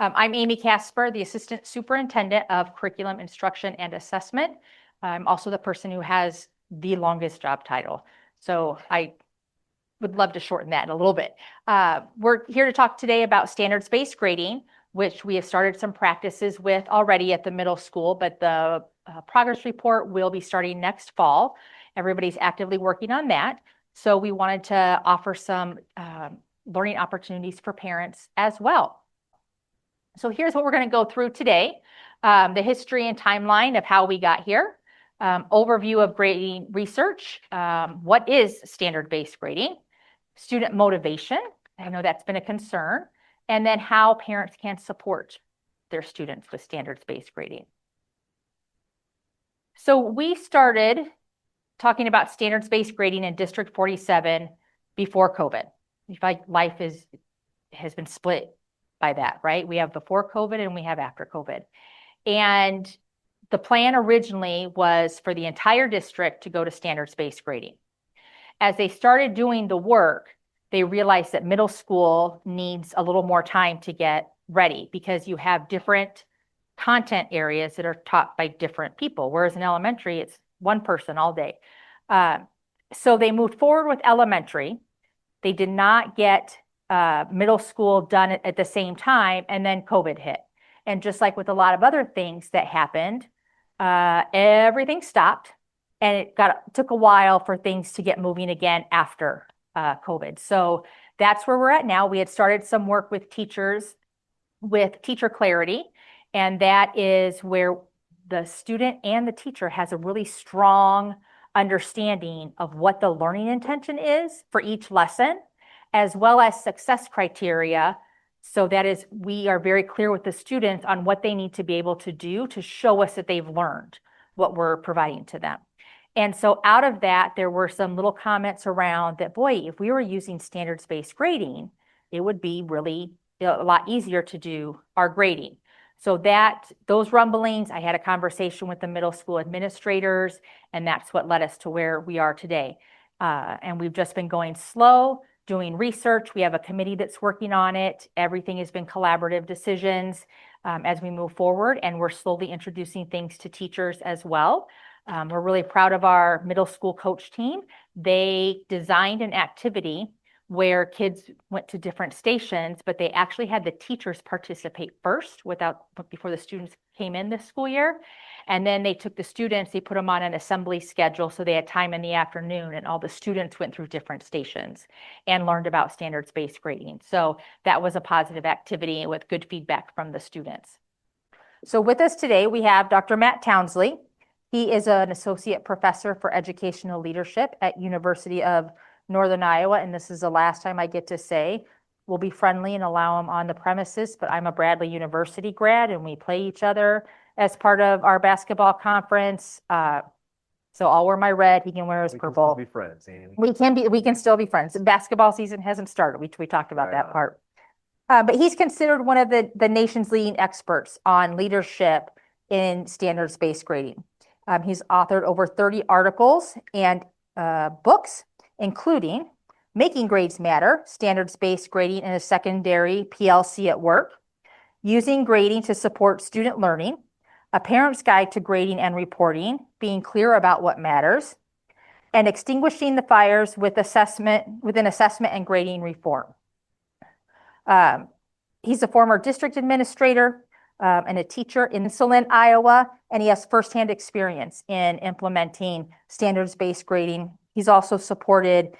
I'm Amy Casper, the Assistant Superintendent of Curriculum Instruction and Assessment. I'm also the person who has the longest job title. So I would love to shorten that a little bit. We're here to talk today about standards-based grading, which we have started some practices with already at the middle school, but the progress report will be starting next fall. Everybody's actively working on that. So we wanted to offer some learning opportunities for parents as well. So here's what we're going to go through today. The history and timeline of how we got here. Overview of grading research. What is standard-based grading? Student motivation. I know that's been a concern. And then how parents can support their students with standards-based grading. So we started talking about standards-based grading in District 47 before COVID. Life has been split by that, right? We have before COVID and we have after COVID. And the plan originally was for the entire district to go to standards-based grading. As they started doing the work, they realized that middle school needs a little more time to get ready because you have different content areas that are taught by different people, whereas in elementary, it's one person all day. So they moved forward with elementary. They did not get middle school done at the same time, and then COVID hit. And just like with a lot of other things that happened, everything stopped, and it took a while for things to get moving again after COVID. So that's where we're at now. We had started some work with teachers with teacher clarity, and that is where the student and the teacher has a really strong understanding of what the learning intention is for each lesson, as well as success criteria. So that is, we are very clear with the students on what they need to be able to do to show us that they've learned what we're providing to them. And so out of that, there were some little comments around that, boy, if we were using standards-based grading, it would be really a lot easier to do our grading. So those rumblings, I had a conversation with the middle school administrators, and that's what led us to where we are today. And we've just been going slow, doing research. We have a committee that's working on it. Everything has been collaborative decisions as we move forward, and we're slowly introducing things to teachers as well. We're really proud of our middle school coach team. They designed an activity where kids went to different stations, but they actually had the teachers participate first before the students came in this school year. And then they took the students, they put them on an assembly schedule, so they had time in the afternoon, and all the students went through different stations and learned about standards-based grading. So that was a positive activity with good feedback from the students. So with us today, we have Dr. Matt Townsley. He is an associate professor for educational leadership at University of Northern Iowa, and this is the last time I get to say we'll be friendly and allow him on the premises, but I'm a Bradley University grad, and we play each other as part of our basketball conference. So I'll wear my red, he can wear his purple. We can still be friends, Amy. We can still be friends. Basketball season hasn't started. We talked about that part. But he's considered one of the nation's leading experts on leadership in standards-based grading. He's authored over 30 articles and books, including Making Grades Matter, Standards-Based Grading in a Secondary PLC at Work, Using Grading to Support Student Learning, A Parent's Guide to Grading and Reporting, Being Clear About What Matters, and Extinguishing the Fires within assessment and grading reform. He's a former district administrator and a teacher in Townsley, Iowa, and he has firsthand experience in implementing standards-based grading. He's also supported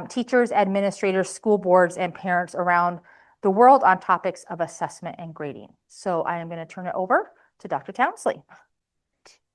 teachers, administrators, school boards, and parents around the world on topics of assessment and grading. So I am going to turn it over to Dr. Townsley.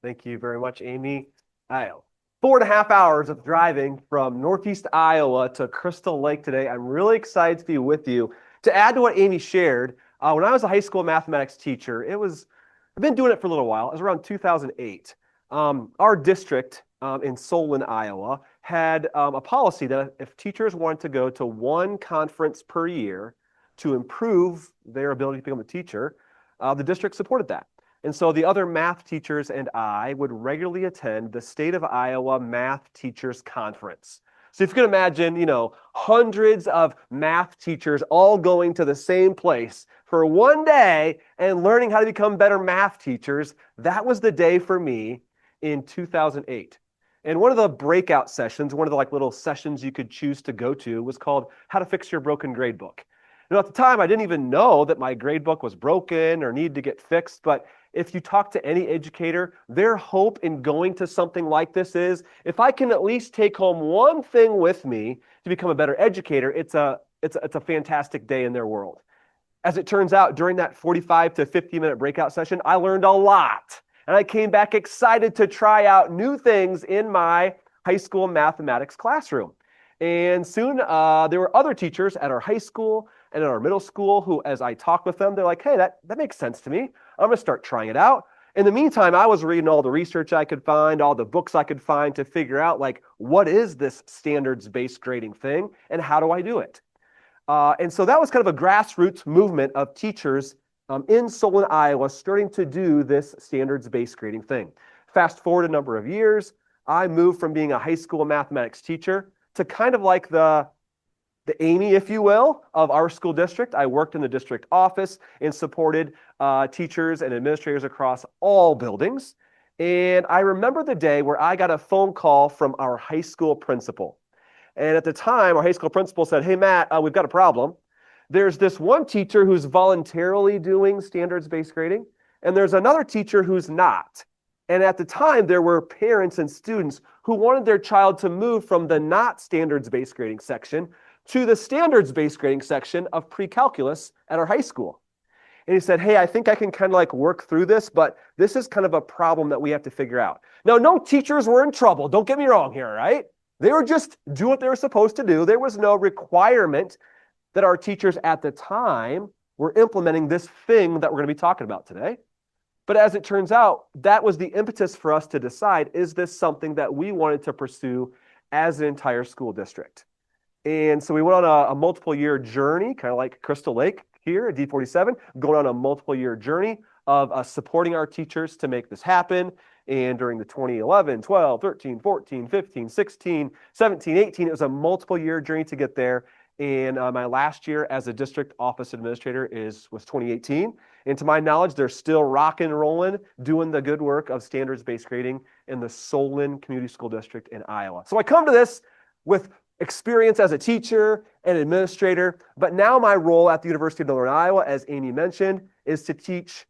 Thank you very much, Amy. 4.5 hours of driving from Northeast Iowa to Crystal Lake today. I'm really excited to be with you. To add to what Amy shared, when I was a high school mathematics teacher, I've been doing it for a little while. It was around 2008. Our district in Solon, Iowa, had a policy that if teachers wanted to go to one conference per year to improve their ability to become a teacher, the district supported that. And so the other math teachers and I would regularly attend the State of Iowa Math Teachers Conference. So if you can imagine, hundreds of math teachers all going to the same place for one day and learning how to become better math teachers, that was the day for me in 2008. And one of the breakout sessions, one of the little sessions you could choose to go to, was called How to Fix Your Broken Gradebook. At the time, I didn't even know that my gradebook was broken or needed to get fixed, but if you talk to any educator, their hope in going to something like this is, if I can at least take home one thing with me to become a better educator, it's a fantastic day in their world. As it turns out, during that 45 to 50-minute breakout session, I learned a lot. And I came back excited to try out new things in my high school mathematics classroom. And soon there were other teachers at our high school and in our middle school who, as I talked with them, they're like, hey, that makes sense to me. I'm going to start trying it out. In the meantime, I was reading all the research I could find, all the books I could find to figure out, what is this standards-based grading thing and how do I do it? And so that was kind of a grassroots movement of teachers in Solon, Iowa, starting to do this standards-based grading thing. Fast forward a number of years, I moved from being a high school mathematics teacher to kind of like the Amy, if you will, of our school district. I worked in the district office and supported teachers and administrators across all buildings. And I remember the day where I got a phone call from our high school principal. And at the time, our high school principal said, hey, Matt, we've got a problem. There's this one teacher who's voluntarily doing standards-based grading, and there's another teacher who's not. And at the time, there were parents and students who wanted their child to move from the not standards-based grading section to the standards-based grading section of pre-calculus at our high school. And he said, hey, I think I can kind of work through this, but this is kind of a problem that we have to figure out. Now, no teachers were in trouble. Don't get me wrong here, right? They were just doing what they were supposed to do. There was no requirement that our teachers at the time were implementing this thing that we're going to be talking about today. But as it turns out, that was the impetus for us to decide, is this something that we wanted to pursue as an entire school district? And so we went on a multiple year journey, kind of like Crystal Lake here at D47, going on a multiple year journey of supporting our teachers to make this happen. And during the 2011, 12, 13, 14, 15, 16, 17, 18, it was a multiple year journey to get there. And my last year as a district office administrator was 2018. And to my knowledge, they're still rocking and rolling, doing the good work of standards-based grading in the Solon Community School District in Iowa. So I come to this with experience as a teacher and administrator, but now my role at the University of Northern Iowa, as Amy mentioned, is to teach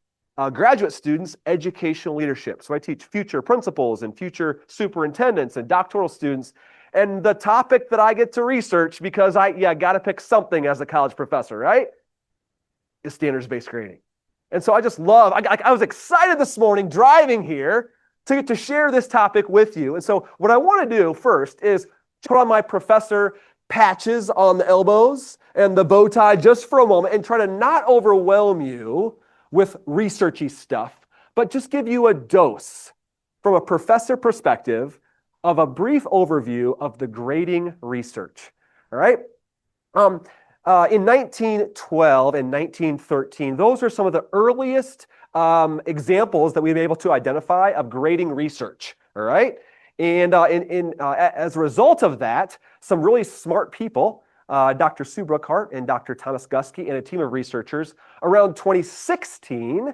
graduate students educational leadership. So I teach future principals and future superintendents and doctoral students. And the topic that I get to research, because I got to pick something as a college professor, right, is standards-based grading. And so I just love, I was excited this morning driving here to get to share this topic with you. And so what I want to do first is put on my professor patches on the elbows and the bow tie just for a moment and try to not overwhelm you with researchy stuff, but just give you a dose from a professor perspective of a brief overview of the grading research. All right. In 1912 and 1913, those are some of the earliest examples that we've been able to identify of grading research. All right. And as a result of that, some really smart people, Dr. Sue Brookhart and Dr. Thomas Gusky and a team of researchers, around 2016,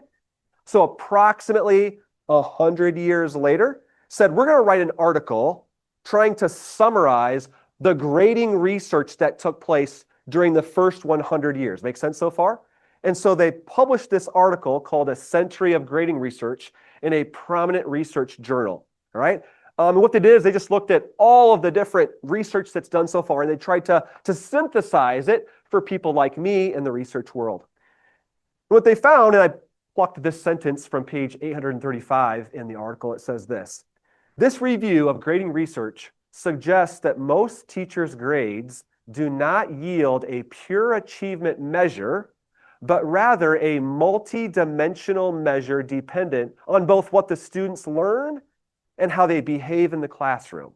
so approximately 100 years later, said, we're going to write an article trying to summarize the grading research that took place during the first 100 years. Make sense so far? And so they published this article called A Century of Grading Research in a prominent research journal. All right. What they did is they just looked at all of the different research that's done so far, and they tried to synthesize it for people like me in the research world. What they found, and I plucked this sentence from page 835 in the article, it says this: this review of grading research suggests that most teachers' grades do not yield a pure achievement measure, but rather a multi-dimensional measure dependent on both what the students learn and how they behave in the classroom.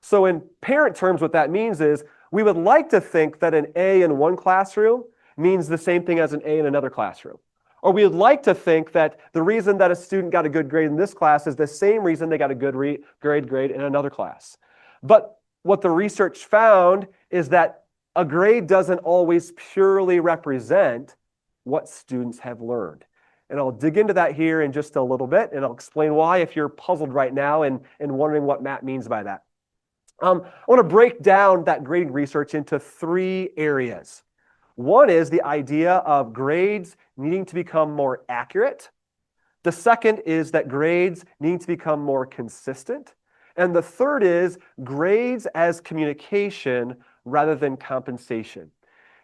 So in parent terms, what that means is we would like to think that an A in one classroom means the same thing as an A in another classroom. Or we would like to think that the reason that a student got a good grade in this class is the same reason they got a good grade in another class. But what the research found is that a grade doesn't always purely represent what students have learned. And I'll dig into that here in just a little bit, and I'll explain why if you're puzzled right now and wondering what Matt means by that. I want to break down that grading research into 3 areas. One is the idea of grades needing to become more accurate. The second is that grades need to become more consistent. And the third is grades as communication rather than compensation.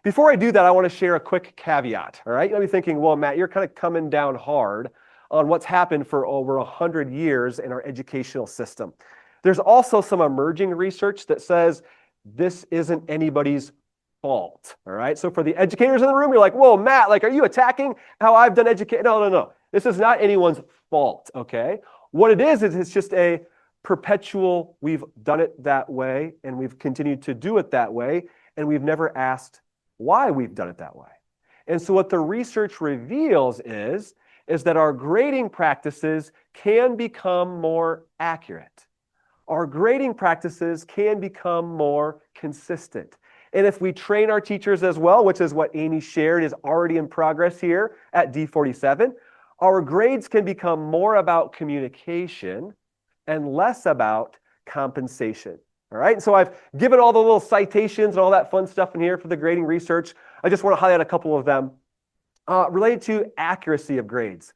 Before I do that, I want to share a quick caveat, all right? You'll be thinking, well, Matt, you're kind of coming down hard on what's happened for over 100 years in our educational system. There's also some emerging research that says this isn't anybody's fault, all right? So for the educators in the room, you're like, whoa, Matt, like, are you attacking how I've done education? No, no, no. This is not anyone's fault, okay? What it is it's just a perpetual, we've done it that way, and we've continued to do it that way, and we've never asked why we've done it that way. And so what the research reveals is that our grading practices can become more accurate. Our grading practices can become more consistent. And if we train our teachers as well, which is what Amy shared is already in progress here at D47, our grades can become more about communication and less about compensation. All right, so I've given all the little citations and all that fun stuff in here for the grading research. I just want to highlight a couple of them related to accuracy of grades.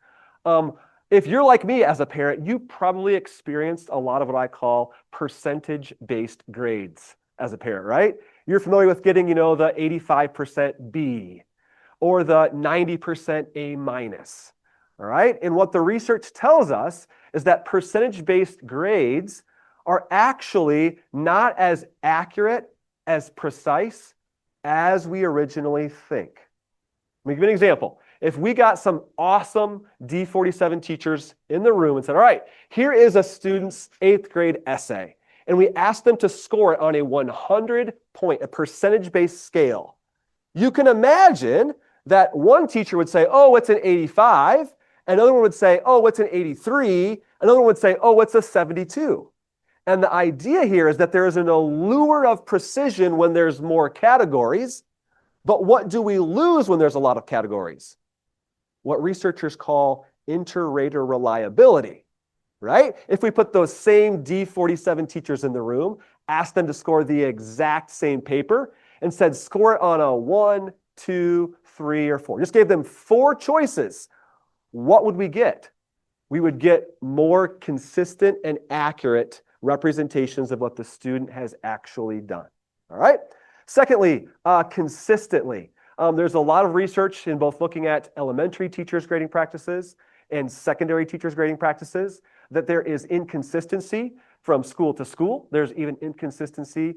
If you're like me as a parent, you probably experienced a lot of what I call percentage-based grades as a parent, right? You're familiar with getting, the 85% B or the 90% A minus, all right? And what the research tells us is that percentage-based grades are actually not as accurate, as precise as we originally think. Let me give you an example. If we got some awesome D47 teachers in the room and said, all right, here is a student's 8th grade essay, and we asked them to score it on a 100-point, a percentage-based scale, you can imagine that one teacher would say, oh, it's an 85, another one would say, oh, it's an 83, another one would say, oh, it's a 72. And the idea here is that there is an allure of precision when there's more categories, but what do we lose when there's a lot of categories? What researchers call inter-rater reliability, right? If we put those same D47 teachers in the room, asked them to score the exact same paper, and said score it on a 1, 2, 3, or 4, just gave them 4 choices, what would we get? We would get more consistent and accurate representations of what the student has actually done. All right? Secondly, consistently. There's a lot of research in both looking at elementary teachers' grading practices and secondary teachers' grading practices that there is inconsistency from school to school. There's even inconsistency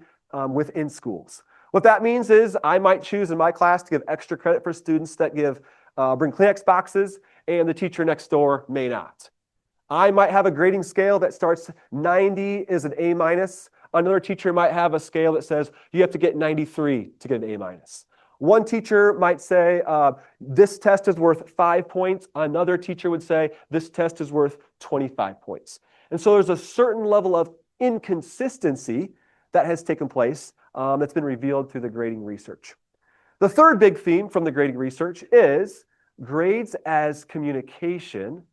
within schools. What that means is I might choose in my class to give extra credit for students that bring Kleenex boxes, and the teacher next door may not. I might have a grading scale that starts 90 is an A minus. Another teacher might have a scale that says you have to get 93 to get an A minus. One teacher might say this test is worth 5 points. Another teacher would say this test is worth 25 points. And so there's a certain level of inconsistency that has taken place that's been revealed through the grading research. The third big theme from the grading research is grades as communication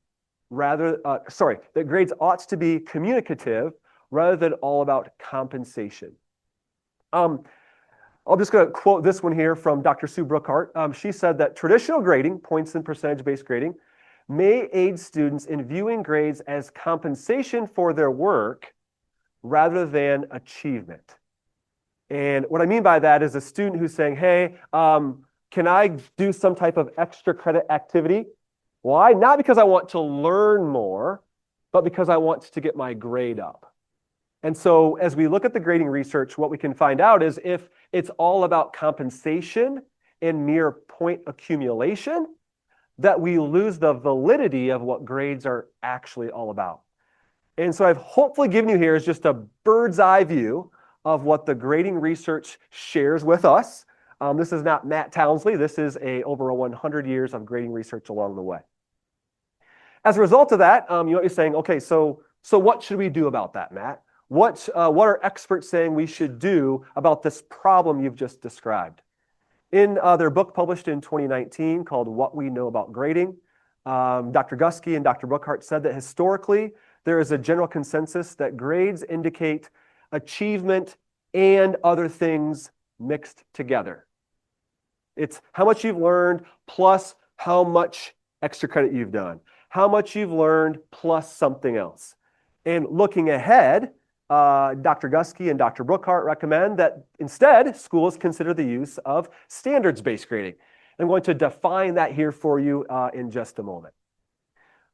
that grades ought to be communicative rather than all about compensation. I'm just going to quote this one here from Dr. Sue Brookhart. She said that traditional grading, points and percentage-based grading, may aid students in viewing grades as compensation for their work rather than achievement. And what I mean by that is a student who's saying, hey, can I do some type of extra credit activity? Why? Not because I want to learn more, but because I want to get my grade up. And so as we look at the grading research, what we can find out is if it's all about compensation and mere point accumulation, that we lose the validity of what grades are actually all about. And so I've hopefully given you here is just a bird's eye view of what the grading research shares with us. This is not Matt Townsley. This is over 100 years of grading research along the way. As a result of that, you might be saying, okay, so what should we do about that, Matt? What are experts saying we should do about this problem you've just described? In their book published in 2019 called What We Know About Grading, Dr. Guskey and Dr. Brookhart said that historically, there is a general consensus that grades indicate achievement and other things mixed together. It's how much you've learned plus how much extra credit you've done, how much you've learned plus something else. And looking ahead, Dr. Guskey and Dr. Brookhart recommend that instead, schools consider the use of standards-based grading. I'm going to define that here for you in just a moment.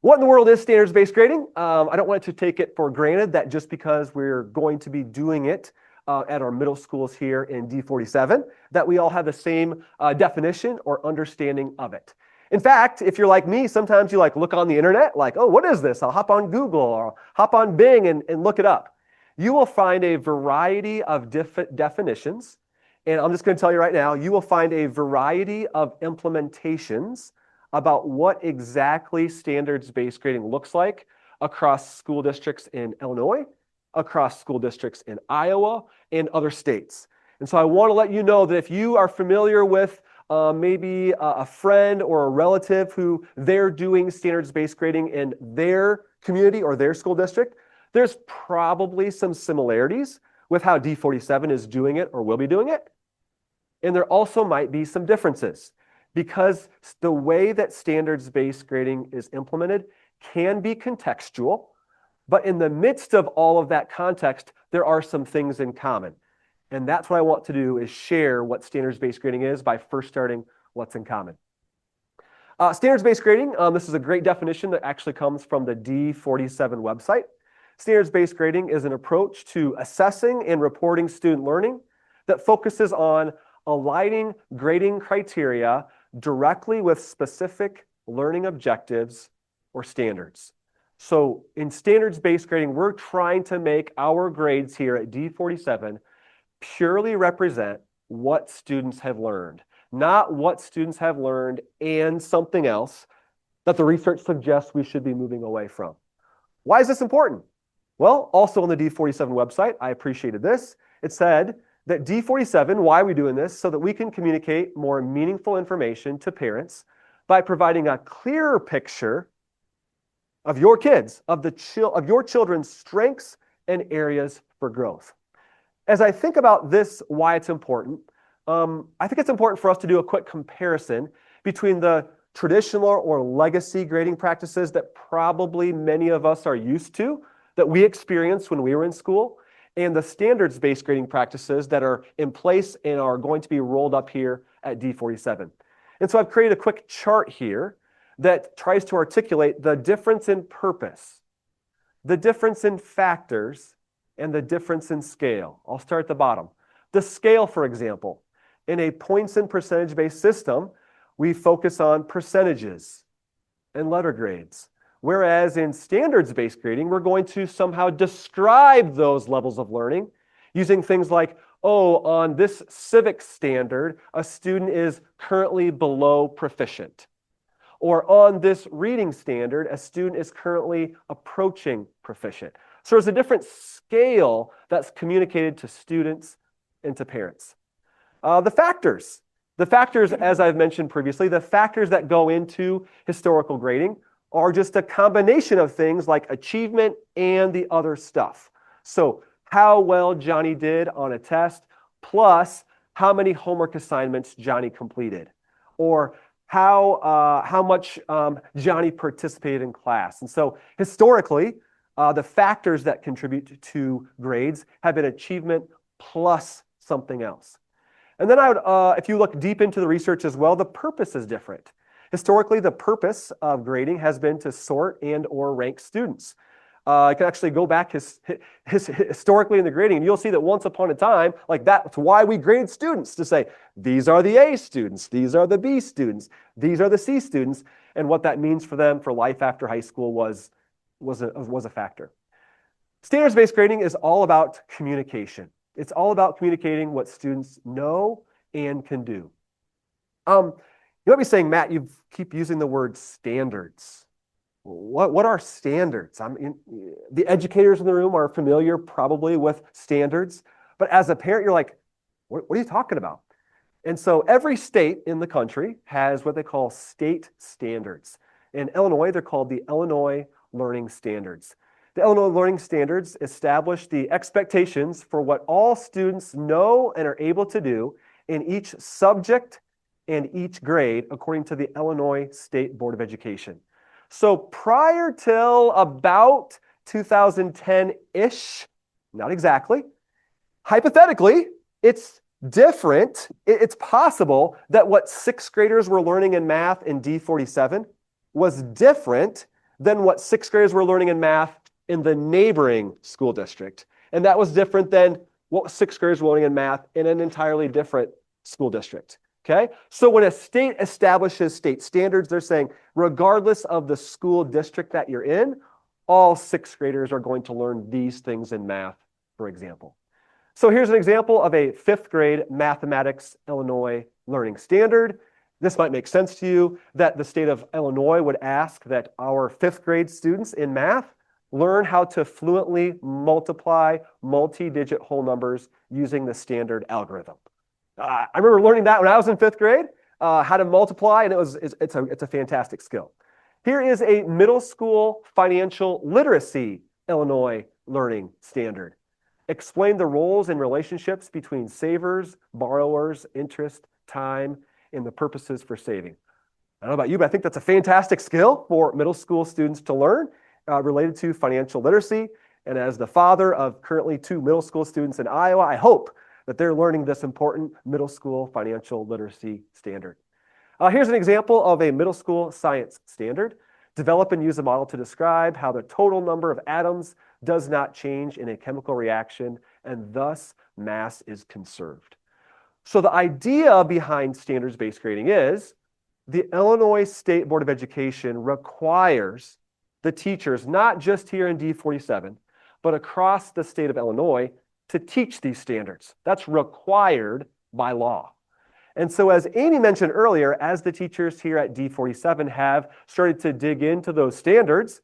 What in the world is standards-based grading? I don't want to take it for granted that just because we're going to be doing it at our middle schools here in D47, that we all have the same definition or understanding of it. In fact, if you're like me, sometimes you look on the internet, oh, what is this? I'll hop on Google or I'll hop on Bing and look it up. You will find a variety of definitions, and I'm just going to tell you right now, you will find a variety of implementations about what exactly standards-based grading looks like across school districts in Illinois, across school districts in Iowa, and other states. And so I want to let you know that if you are familiar with maybe a friend or a relative who they're doing standards-based grading in their community or their school district, there's probably some similarities with how D47 is doing it or will be doing it. And there also might be some differences because the way that standards-based grading is implemented can be contextual, but in the midst of all of that context, there are some things in common. And that's what I want to do is share what standards-based grading is by first starting what's in common. Standards-based grading, this is a great definition that actually comes from the D47 website. Standards-based grading is an approach to assessing and reporting student learning that focuses on aligning grading criteria directly with specific learning objectives or standards. So in standards-based grading, we're trying to make our grades here at D47 purely represent what students have learned, not what students have learned and something else that the research suggests we should be moving away from. Why is this important? Well, also on the D47 website, I appreciated this. It said that D47, why are we doing this? So that we can communicate more meaningful information to parents by providing a clearer picture of your kids, of your children's strengths and areas for growth. As I think about this, why it's important, I think it's important for us to do a quick comparison between the traditional or legacy grading practices that probably many of us are used to, that we experienced when we were in school, and the standards-based grading practices that are in place and are going to be rolled up here at D47. And so I've created a quick chart here that tries to articulate the difference in purpose, the difference in factors, and the difference in scale. I'll start at the bottom. The scale, for example, in a points and percentage-based system, we focus on percentages and letter grades. Whereas in standards-based grading, we're going to somehow describe those levels of learning using things like, oh, on this civics standard, a student is currently below proficient. Or on this reading standard, a student is currently approaching proficient. So there's a different scale that's communicated to students and to parents. The factors, as I've mentioned previously, the factors that go into historical grading are just a combination of things like achievement and the other stuff. So how well Johnny did on a test, plus how many homework assignments Johnny completed, or how much Johnny participated in class. And so historically, the factors that contribute to grades have been achievement plus something else. And then if you look deep into the research as well, the purpose is different. Historically, the purpose of grading has been to sort and or rank students. You can actually go back historically in the grading, and you'll see that once upon a time, that's why we grade students, to say, these are the A students, these are the B students, these are the C students, and what that means for them for life after high school was a factor. Standards-based grading is all about communication. It's all about communicating what students know and can do. You might be saying, Matt, you keep using the word standards. What are standards? The educators in the room are familiar probably with standards, but as a parent, you're like, what are you talking about? And so every state in the country has what they call state standards. In Illinois, they're called the Illinois Learning Standards. The Illinois Learning Standards establish the expectations for what all students know and are able to do in each subject and each grade according to the Illinois State Board of Education. So prior till about 2010-ish, not exactly, hypothetically, it's different. It's possible that what sixth graders were learning in math in D47 was different than what sixth graders were learning in math in the neighboring school district. And that was different than what sixth graders were learning in math in an entirely different school district. Okay? So when a state establishes state standards, they're saying, regardless of the school district that you're in, all sixth graders are going to learn these things in math, for example. So here's an example of a fifth grade mathematics Illinois learning standard. This might make sense to you that the state of Illinois would ask that our fifth grade students in math learn how to fluently multiply multi-digit whole numbers using the standard algorithm. I remember learning that when I was in fifth grade, how to multiply, and it's a fantastic skill. Here is a middle school financial literacy Illinois learning standard. Explain the roles and relationships between savers, borrowers, interest, time, and the purposes for saving. I don't know about you, but I think that's a fantastic skill for middle school students to learn related to financial literacy. And as the father of currently 2 middle school students in Iowa, I hope that they're learning this important middle school financial literacy standard. Here's an example of a middle school science standard. Develop and use a model to describe how the total number of atoms does not change in a chemical reaction, and thus mass is conserved. So the idea behind standards-based grading is the Illinois State Board of Education requires the teachers, not just here in D47, but across the state of Illinois, to teach these standards. That's required by law. And so as Amy mentioned earlier, as the teachers here at D47 have started to dig into those standards,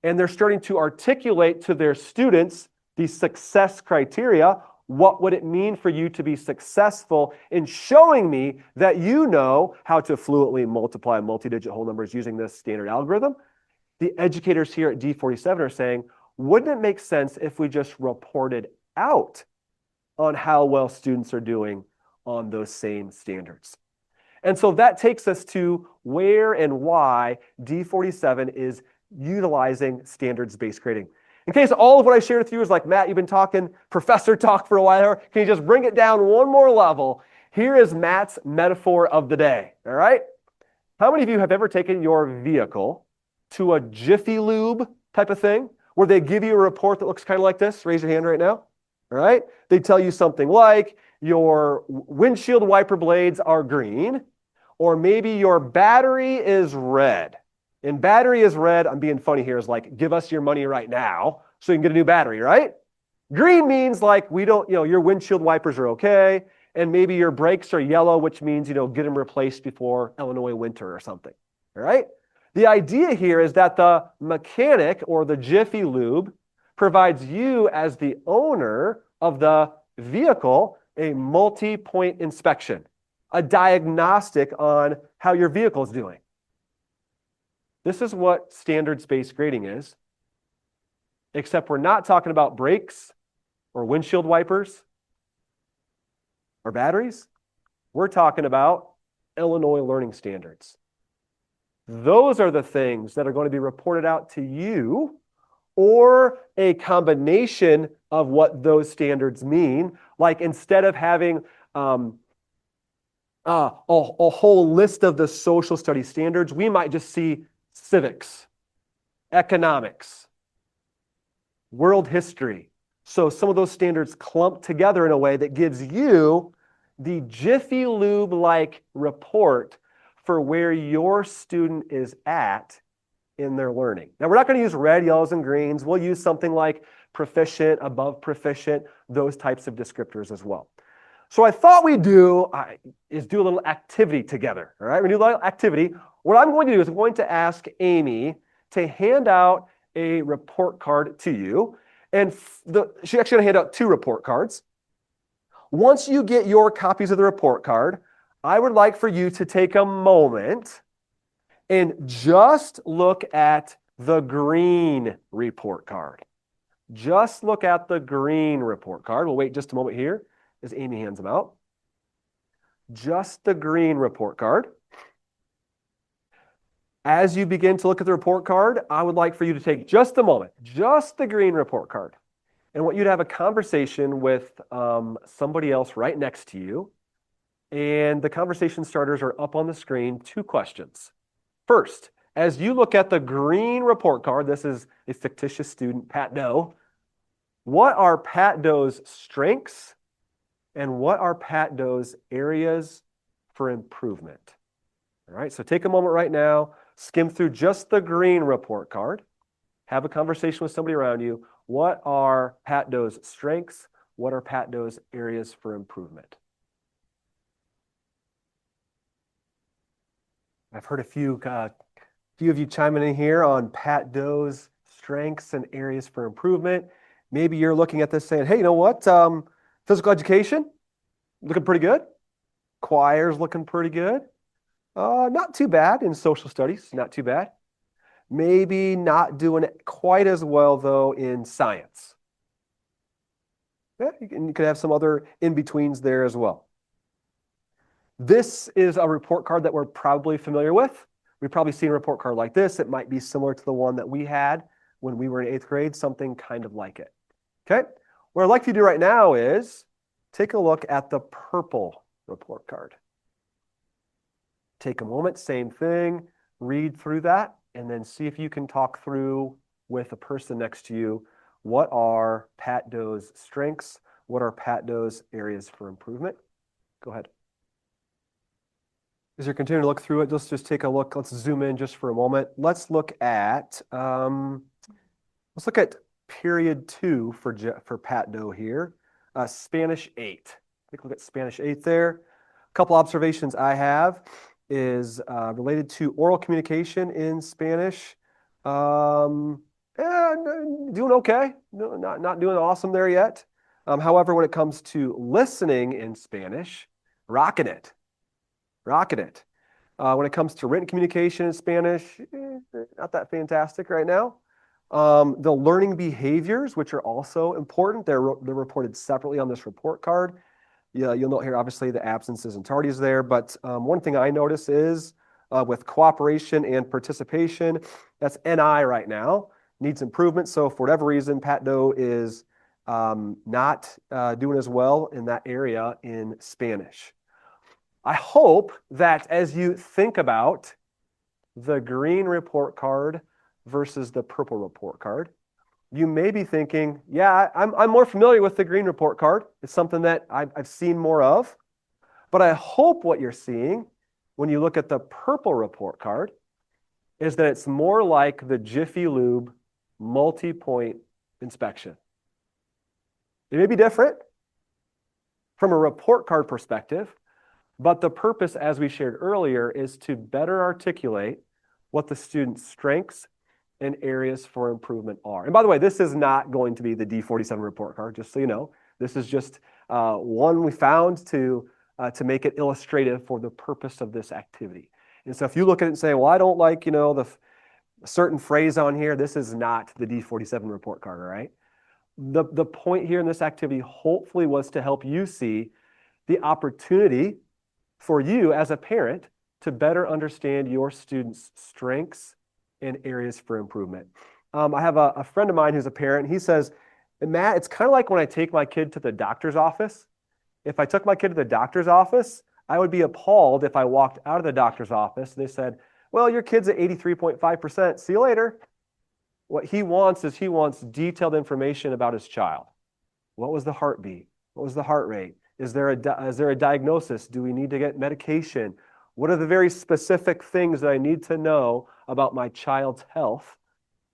and they're starting to articulate to their students the success criteria, what would it mean for you to be successful in showing me that you know how to fluently multiply multi-digit whole numbers using this standard algorithm? The educators here at D47 are saying, wouldn't it make sense if we just reported out on how well students are doing on those same standards? And so that takes us to where and why D47 is utilizing standards-based grading. In case all of what I shared with you is like, Matt, you've been talking professor talk for a while, can you just bring it down one more level? Here is Matt's metaphor of the day, all right? How many of you have ever taken your vehicle to a Jiffy Lube type of thing, where they give you a report that looks kind of like this? Raise your hand right now. All right? They tell you something like your windshield wiper blades are green, or maybe your battery is red. And battery is red, I'm being funny here, is like, give us your money right now so you can get a new battery, right? Green means like we don't, your windshield wipers are okay, and maybe your brakes are yellow, which means, get them replaced before Illinois winter or something, all right? The idea here is that the mechanic or the Jiffy Lube provides you as the owner of the vehicle a multi-point inspection, a diagnostic on how your vehicle is doing. This is what standards-based grading is, except we're not talking about brakes or windshield wipers or batteries. We're talking about Illinois learning standards. Those are the things that are going to be reported out to you, or a combination of what those standards mean. Like instead of having a whole list of the social studies standards, we might just see civics, economics, world history. So some of those standards clump together in a way that gives you the Jiffy Lube-like report for where your student is at in their learning. Now, we're not going to use red, yellows, and greens. We'll use something like proficient, above proficient, those types of descriptors as well. So I thought we'd do is do a little activity together, all right? We do a little activity. What I'm going to do is I'm going to ask Amy to hand out a report card to you. And she's actually going to hand out 2 report cards. Once you get your copies of the report card, I would like for you to take a moment and just look at the green report card. Just look at the green report card. We'll wait just a moment here as Amy hands them out. Just the green report card. As you begin to look at the report card, I would like for you to take just a moment, just the green report card. And I want you to have a conversation with somebody else right next to you. And the conversation starters are up on the screen. 2 questions. First, as you look at the green report card, this is a fictitious student, Pat Doe. What are Pat Doe's strengths and what are Pat Doe's areas for improvement? All right, so take a moment right now, skim through just the green report card, have a conversation with somebody around you. What are Pat Doe's strengths? What are Pat Doe's areas for improvement? I've heard a few of you chiming in here on Pat Doe's strengths and areas for improvement. Maybe you're looking at this saying, hey, you know what? Physical education, looking pretty good. Choir's looking pretty good. Not too bad in social studies, not too bad. Maybe not doing it quite as well, though, in science. Yeah, you could have some other in-betweens there as well. This is a report card that we're probably familiar with. We've probably seen a report card like this. It might be similar to the one that we had when we were in 8th grade, something kind of like it. Okay? What I'd like for you to do right now is take a look at the purple report card. Take a moment, same thing, read through that, and then see if you can talk through with a person next to you. What are Pat Doe's strengths? What are Pat Doe's areas for improvement? Go ahead. As you're continuing to look through it, let's just take a look. Let's zoom in just for a moment. Let's look at period 2 for Pat Doe here. Spanish 8. Take a look at Spanish 8 there. A couple observations I have is related to oral communication in Spanish. Doing okay. No, not doing awesome there yet. However, when it comes to listening in Spanish, rocking it. When it comes to written communication in Spanish, not that fantastic right now. The learning behaviors, which are also important, they're reported separately on this report card. Yeah, you'll note here, obviously, the absences and tardies there. But one thing I notice is with cooperation and participation, that's NI right now, needs improvement. So for whatever reason, Pat Doe is not doing as well in that area in Spanish. I hope that as you think about the green report card versus the purple report card, you may be thinking, yeah, I'm more familiar with the green report card. It's something that I've seen more of. But I hope what you're seeing when you look at the purple report card is that it's more like the Jiffy Lube multi-point inspection. It may be different from a report card perspective, but the purpose, as we shared earlier, is to better articulate what the student's strengths and areas for improvement are. And by the way, this is not going to be the D47 report card, just so you know. This is just one we found to make it illustrative for the purpose of this activity. And so if you look at it and say, well, I don't like, the certain phrase on here, this is not the D47 report card, all right? The point here in this activity hopefully was to help you see the opportunity for you as a parent to better understand your students' strengths and areas for improvement. I have a friend of mine who's a parent. He says, Matt, it's kind of like when I take my kid to the doctor's office. If I took my kid to the doctor's office, I would be appalled if I walked out of the doctor's office and they said, well, your kid's at 83.5%. See you later. What he wants is he wants detailed information about his child. What was the heartbeat? What was the heart rate? Is there a diagnosis? Do we need to get medication? What are the very specific things that I need to know about my child's health?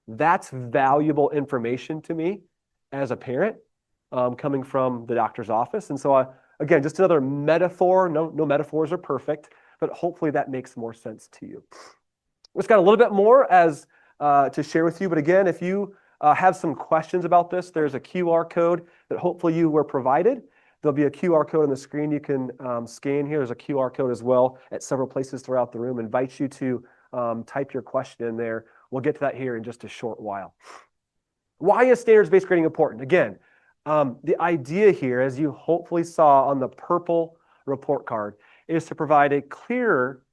That's valuable information to me as a parent coming from the doctor's office. And so, again, just another metaphor. No metaphors are perfect, but hopefully that makes more sense to you. It's got a little bit more as to share with you. But again, if you have some questions about this, there's a QR code that hopefully you were provided. There'll be a QR code on the screen you can scan here. There's a QR code as well at several places throughout the room. I invite you to type your question in there. We'll get to that here in just a short while. Why is standards-based grading important? Again, the idea here, as you hopefully saw on the purple report card, is to provide a clearer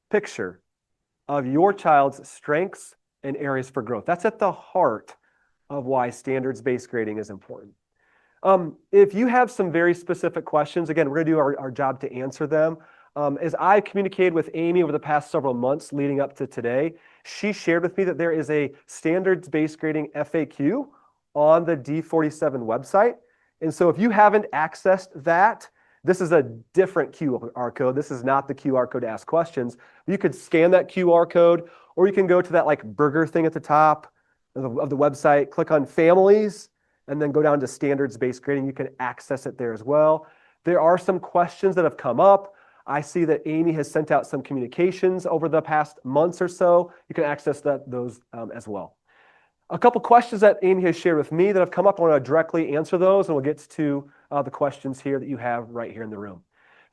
picture of your child's strengths and areas for growth. That's at the heart of why standards-based grading is important. If you have some very specific questions, again, we're going to do our job to answer them. As I communicated with Amy over the past several months leading up to today, she shared with me that there is a standards-based grading FAQ on the D47 website. And so if you haven't accessed that, this is a different QR code. This is not the QR code to ask questions. You could scan that QR code, or you can go to that like burger thing at the top of the website, click on families, and then go down to standards-based grading. You can access it there as well. There are some questions that have come up. I see that Amy has sent out some communications over the past months or so. You can access those as well. A couple questions that Amy has shared with me that have come up. I want to directly answer those, and we'll get to the questions here that you have right here in the room.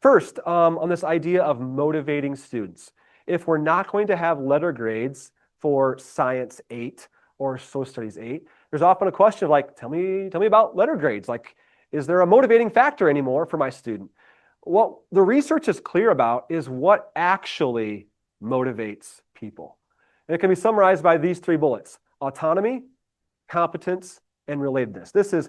First, on this idea of motivating students. If we're not going to have letter grades for Science 8 or Social Studies 8, there's often a question of like, tell me about letter grades. Like, is there a motivating factor anymore for my student? What the research is clear about is what actually motivates people. And it can be summarized by these three bullets: autonomy, competence, and relatedness. This is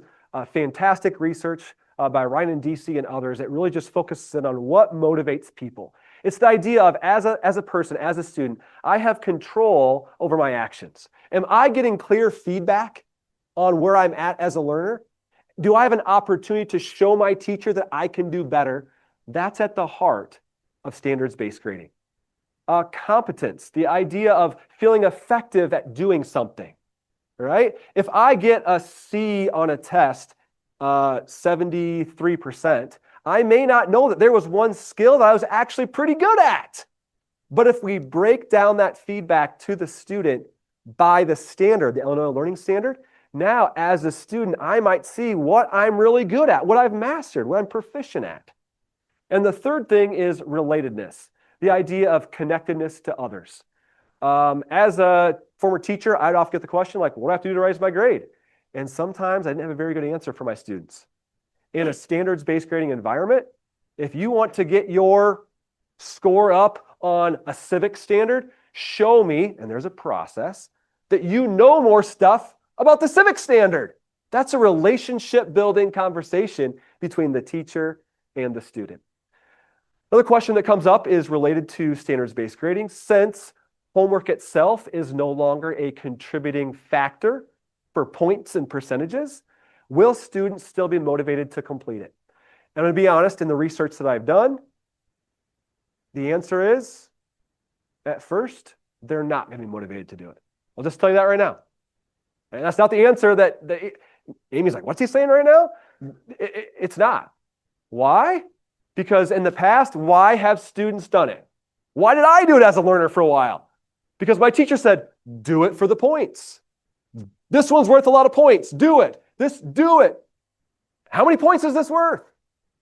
fantastic research by Ryan and DC and others. It really just focuses in on what motivates people. It's the idea of as a person, as a student, I have control over my actions. Am I getting clear feedback on where I'm at as a learner? Do I have an opportunity to show my teacher that I can do better? That's at the heart of standards-based grading. Competence, the idea of feeling effective at doing something, right? If I get a C on a test, 73%, I may not know that there was one skill that I was actually pretty good at. But if we break down that feedback to the student by the standard, the Illinois Learning Standard, now as a student, I might see what I'm really good at, what I've mastered, what I'm proficient at. And the third thing is relatedness, the idea of connectedness to others. As a former teacher, I'd often get the question like, what do I have to do to raise my grade? And sometimes I didn't have a very good answer for my students. In a standards-based grading environment, if you want to get your score up on a civic standard, show me, and there's a process, that you know more stuff about the civic standard. That's a relationship-building conversation between the teacher and the student. Another question that comes up is related to standards-based grading. Since homework itself is no longer a contributing factor for points and percentages, will students still be motivated to complete it? And I'm going to be honest, in the research that I've done, the answer is, at first, they're not going to be motivated to do it. I'll just tell you that right now. And that's not the answer that Amy's like, what's he saying right now? It's not. Why? Because in the past, why have students done it? Why did I do it as a learner for a while? Because my teacher said, do it for the points. This one's worth a lot of points. Do it. Do it. How many points is this worth?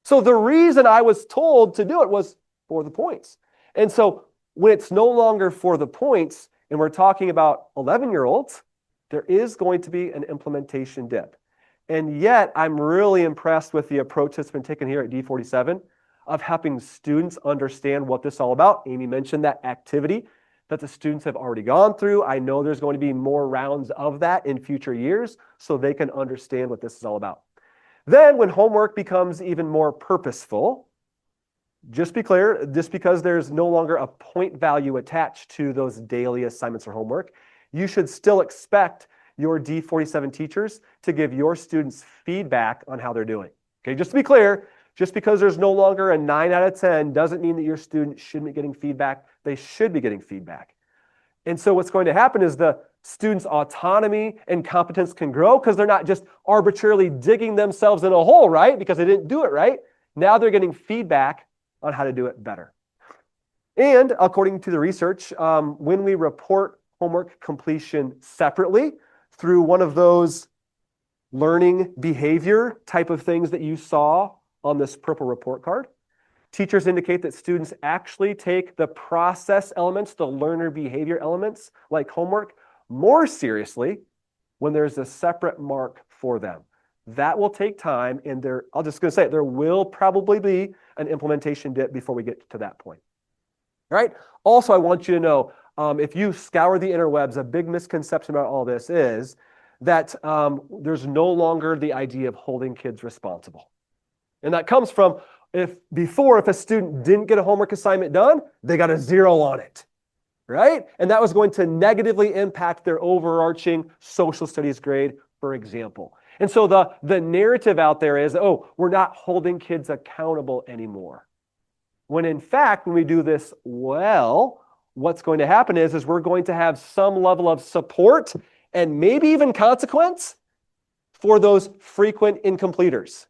So the reason I was told to do it was for the points. And so when it's no longer for the points, and we're talking about 11-year-olds, there is going to be an implementation dip. And yet, I'm really impressed with the approach that's been taken here at D47 of helping students understand what this is all about. Amy mentioned that activity that the students have already gone through. I know there's going to be more rounds of that in future years so they can understand what this is all about. Then when homework becomes even more purposeful, just be clear, just because there's no longer a point value attached to those daily assignments or homework, you should still expect your D47 teachers to give your students feedback on how they're doing. Okay, just to be clear, just because there's no longer a 9 out of 10 doesn't mean that your student shouldn't be getting feedback. They should be getting feedback. And so what's going to happen is the students' autonomy and competence can grow because they're not just arbitrarily digging themselves in a hole, right? Because they didn't do it right. Now they're getting feedback on how to do it better. And according to the research, when we report homework completion separately through one of those learning behavior type of things that you saw on this purple report card. Teachers indicate that students actually take the process elements, the learner behavior elements, like homework, more seriously when there's a separate mark for them. That will take time, and I'm just going to say it, there will probably be an implementation dip before we get to that point. All right? Also, I want you to know, if you scour the interwebs, a big misconception about all this is that there's no longer the idea of holding kids responsible. And that comes from if a student didn't get a homework assignment done, they got a 0 on it, right? And that was going to negatively impact their overarching social studies grade, for example. And so the narrative out there is, oh, we're not holding kids accountable anymore. When in fact, when we do this well, what's going to happen is we're going to have some level of support and maybe even consequence for those frequent incompleters.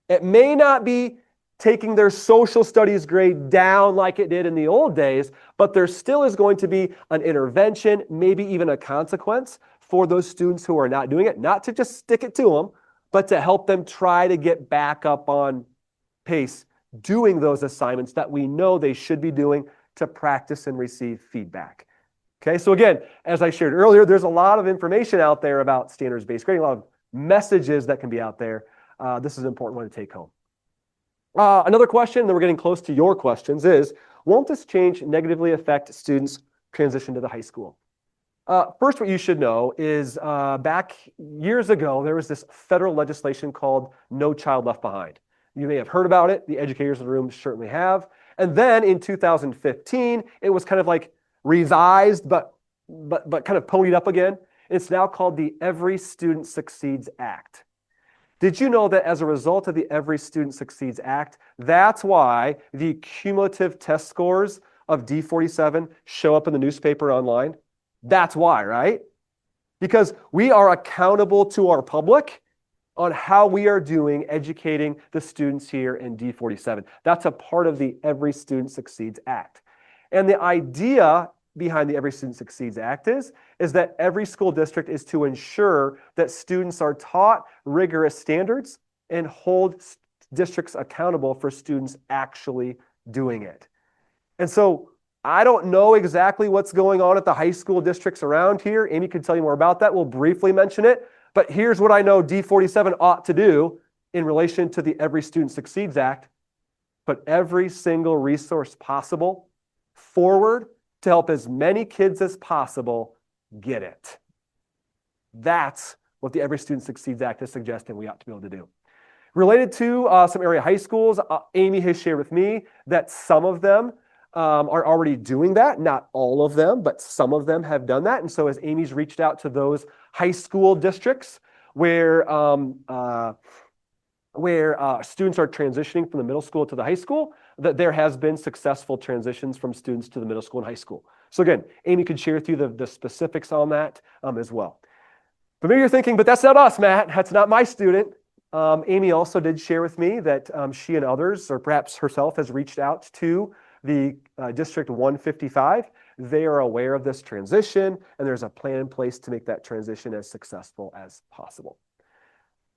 It may not be taking their social studies grade down like it did in the old days, but there still is going to be an intervention, maybe even a consequence for those students who are not doing it, not to just stick it to them, but to help them try to get back up on pace, doing those assignments that we know they should be doing to practice and receive feedback. Okay, so again, as I shared earlier, there's a lot of information out there about standards-based grading, a lot of messages that can be out there. This is an important one to take home. Another question, then we're getting close to your questions, is, won't this change negatively affect students' transition to the high school? First, what you should know is back years ago, there was this federal legislation called No Child Left Behind. You may have heard about it. The educators in the room certainly have. And then in 2015, it was kind of like revised, but kind of ponied up again. It's now called the Every Student Succeeds Act. Did you know that as a result of the Every Student Succeeds Act, that's why the cumulative test scores of D47 show up in the newspaper online? That's why, right? Because we are accountable to our public on how we are doing educating the students here in D47. That's a part of the Every Student Succeeds Act. And the idea behind the Every Student Succeeds Act is that every school district is to ensure that students are taught rigorous standards and hold districts accountable for students actually doing it. And so I don't know exactly what's going on at the high school districts around here. Amy can tell you more about that. We'll briefly mention it. But here's what I know D47 ought to do in relation to the Every Student Succeeds Act. Put every single resource possible forward to help as many kids as possible get it. That's what the Every Student Succeeds Act is suggesting we ought to be able to do. Related to some area high schools, Amy has shared with me that some of them are already doing that. Not all of them, but some of them have done that. And so as Amy's reached out to those high school districts where students are transitioning from the middle school to the high school, that there has been successful transitions from students to the middle school and high school. So again, Amy could share with you the specifics on that as well. But maybe you're thinking, but that's not us, Matt. That's not my student. Amy also did share with me that she and others, or perhaps herself, has reached out to the District 155. They are aware of this transition, and there's a plan in place to make that transition as successful as possible.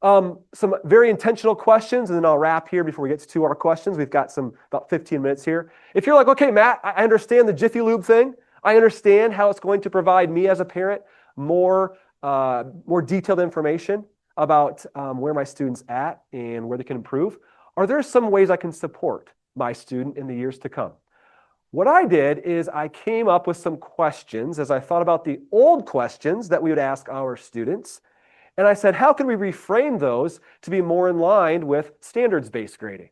Some very intentional questions, and then I'll wrap here before we get to our questions. We've got about 15 minutes here. If you're like, okay, Matt, I understand the Jiffy Lube thing. I understand how it's going to provide me as a parent more detailed information about where my student's at and where they can improve. Are there some ways I can support my student in the years to come? What I did is I came up with some questions as I thought about the old questions that we would ask our students. And I said, how can we reframe those to be more in line with standards-based grading?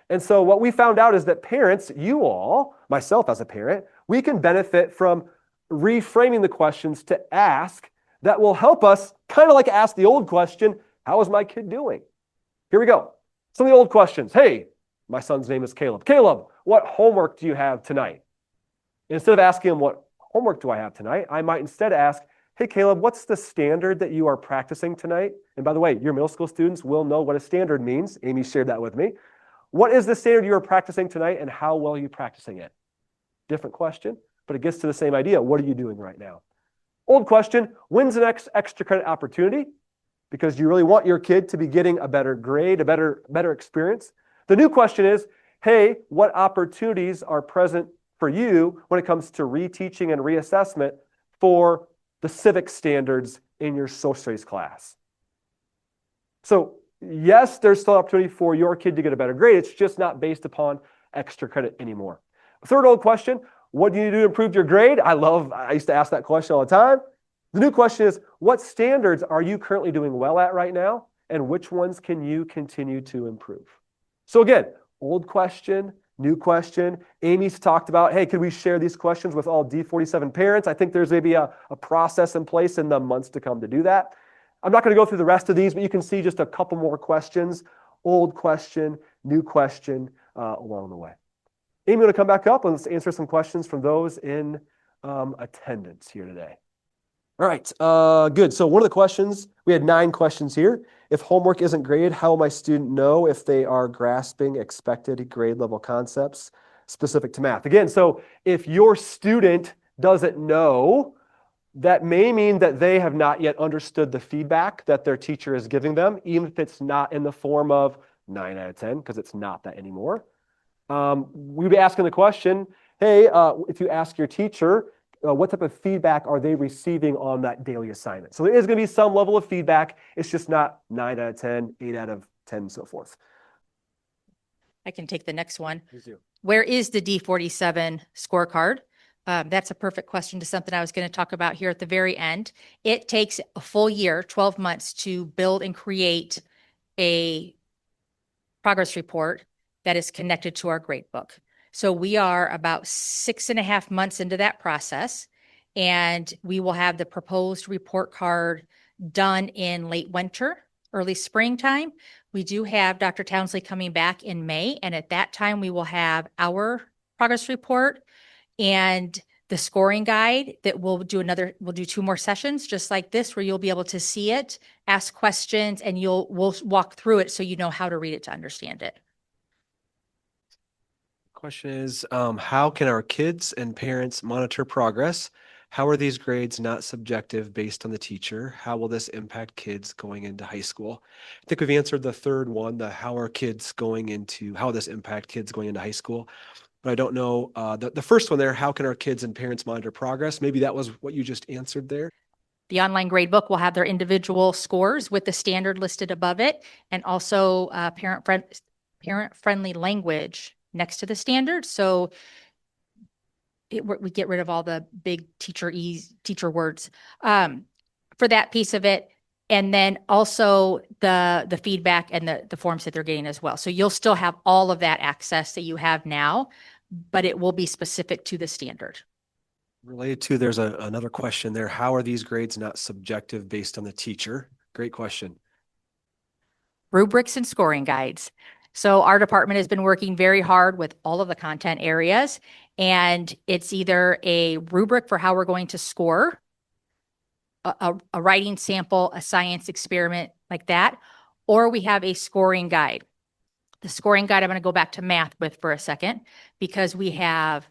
And so what we found out is that parents, you all, myself as a parent, we can benefit from reframing the questions to ask that will help us kind of like ask the old question, how is my kid doing? Here we go. Some of the old questions. Hey, my son's name is Caleb. Caleb, what homework do you have tonight? Instead of asking him, what homework do I have tonight? I might instead ask, hey, Caleb, what's the standard that you are practicing tonight? And by the way, your middle school students will know what a standard means. Amy shared that with me. What is the standard you are practicing tonight, and how well are you practicing it? Different question, but it gets to the same idea. What are you doing right now? Old question, when's the next extra credit opportunity? Because you really want your kid to be getting a better grade, a better experience. The new question is, hey, what opportunities are present for you when it comes to reteaching and reassessment for the civic standards in your social studies class? So yes, there's still opportunity for your kid to get a better grade. It's just not based upon extra credit anymore. Third old question, what do you do to improve your grade? I used to ask that question all the time. The new question is, what standards are you currently doing well at right now? And which ones can you continue to improve? So again, old question, new question. Amy's talked about, hey, could we share these questions with all D47 parents? I think there's maybe a process in place in the months to come to do that. I'm not going to go through the rest of these, but you can see just a couple more questions. Old question, new question along the way. Amy, want to come back up and let's answer some questions from those in attendance here today. All right, good. So one of the questions, we had 9 questions here. If homework isn't graded, how will my student know if they are grasping expected grade level concepts specific to math? Again, so if your student doesn't know, that may mean that they have not yet understood the feedback that their teacher is giving them, even if it's not in the form of 9 out of 10, because it's not that anymore. We'd be asking the question, hey, if you ask your teacher, what type of feedback are they receiving on that daily assignment? So there is going to be some level of feedback. It's just not 9 out of 10, 8 out of 10, and so forth. I can take the next one. Please do. Where is the D47 scorecard? That's a perfect question to something I was going to talk about here at the very end. It takes a full year, 12 months, to build and create a progress report that is connected to our grade book. So we are about 6.5 months into that process, and we will have the proposed report card done in late winter, early springtime. We do have Dr. Townsley coming back in May, and at that time we will have our progress report and the scoring guide that we'll do 2 more sessions just like this, where you'll be able to see it, ask questions, and we'll walk through it so you know how to read it to understand it. Question is, how can our kids and parents monitor progress? How are these grades not subjective based on the teacher? How will this impact kids going into high school? I think we've answered the third one, how will this impact kids going into high school? But I don't know, the first one there, how can our kids and parents monitor progress? Maybe that was what you just answered there. The online gradebook will have their individual scores with the standard listed above it, and also parent-friendly language next to the standard. So we get rid of all the big teacher words for that piece of it. And then also the feedback and the forms that they're getting as well. So you'll still have all of that access that you have now, but it will be specific to the standard. Related to, there's another question there. How are these grades not subjective based on the teacher? Great question. Rubrics and scoring guides. So our department has been working very hard with all of the content areas, and it's either a rubric for how we're going to score, a writing sample, a science experiment like that, or we have a scoring guide. The scoring guide I'm going to go back to math with for a second, because we have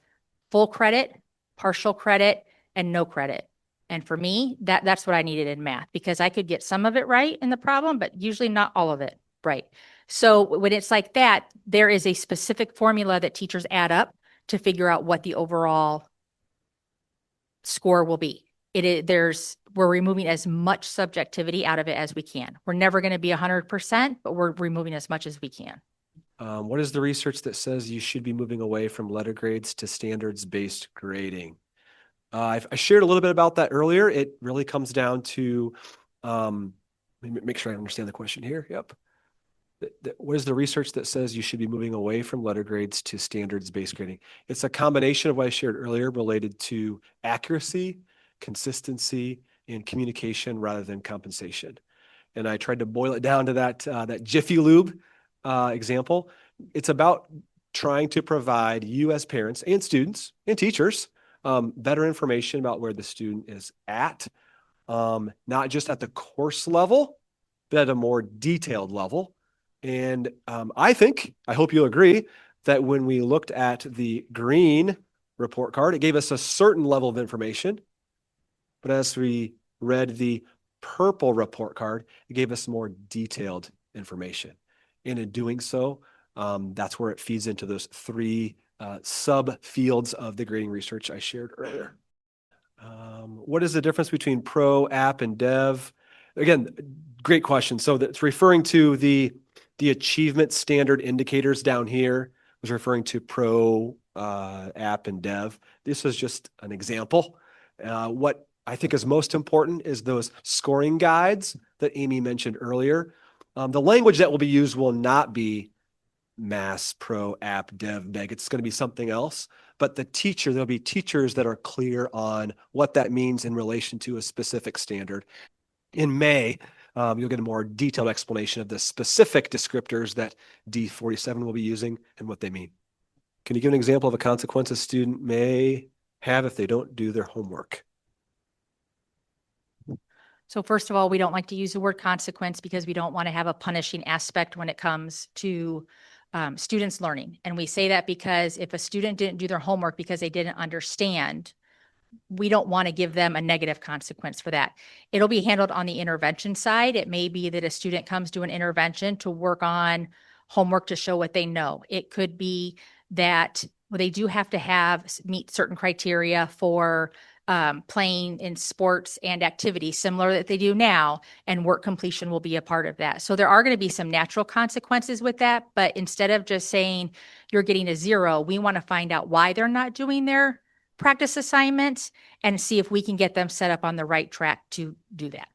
full credit, partial credit, and no credit. And for me, that's what I needed in math, because I could get some of it right in the problem, but usually not all of it right. So when it's like that, there is a specific formula that teachers add up to figure out what the overall score will be. We're removing as much subjectivity out of it as we can. We're never going to be 100%, but we're removing as much as we can. What is the research that says you should be moving away from letter grades to standards-based grading? I shared a little bit about that earlier. It really comes down to, let me make sure I understand the question here. Yep. What is the research that says you should be moving away from letter grades to standards-based grading? It's a combination of what I shared earlier related to accuracy, consistency, and communication rather than compensation. And I tried to boil it down to that Jiffy Lube example. It's about trying to provide you as parents and students and teachers better information about where the student is at, not just at the course level, but at a more detailed level. And I hope you'll agree that when we looked at the green report card, it gave us a certain level of information. But as we read the purple report card, it gave us more detailed information. And in doing so, that's where it feeds into those three sub-fields of the grading research I shared earlier. What is the difference between pro, app, and dev? Again, great question. So that's referring to the achievement standard indicators down here, was referring to pro, app, and dev. This is just an example. What I think is most important is those scoring guides that Amy mentioned earlier. The language that will be used will not be mass, pro, app, dev, meg. It's going to be something else. But there'll be teachers that are clear on what that means in relation to a specific standard. In May, you'll get a more detailed explanation of the specific descriptors that D47 will be using and what they mean. Can you give an example of a consequence a student may have if they don't do their homework? So first of all, we don't like to use the word consequence because we don't want to have a punishing aspect when it comes to students learning. And we say that because if a student didn't do their homework because they didn't understand, we don't want to give them a negative consequence for that. It'll be handled on the intervention side. It may be that a student comes to an intervention to work on homework to show what they know. It could be that they do have to meet certain criteria for playing in sports and activities similar that they do now, and work completion will be a part of that. So there are going to be some natural consequences with that, but instead of just saying you're getting a 0, we want to find out why they're not doing their practice assignments and see if we can get them set up on the right track to do that.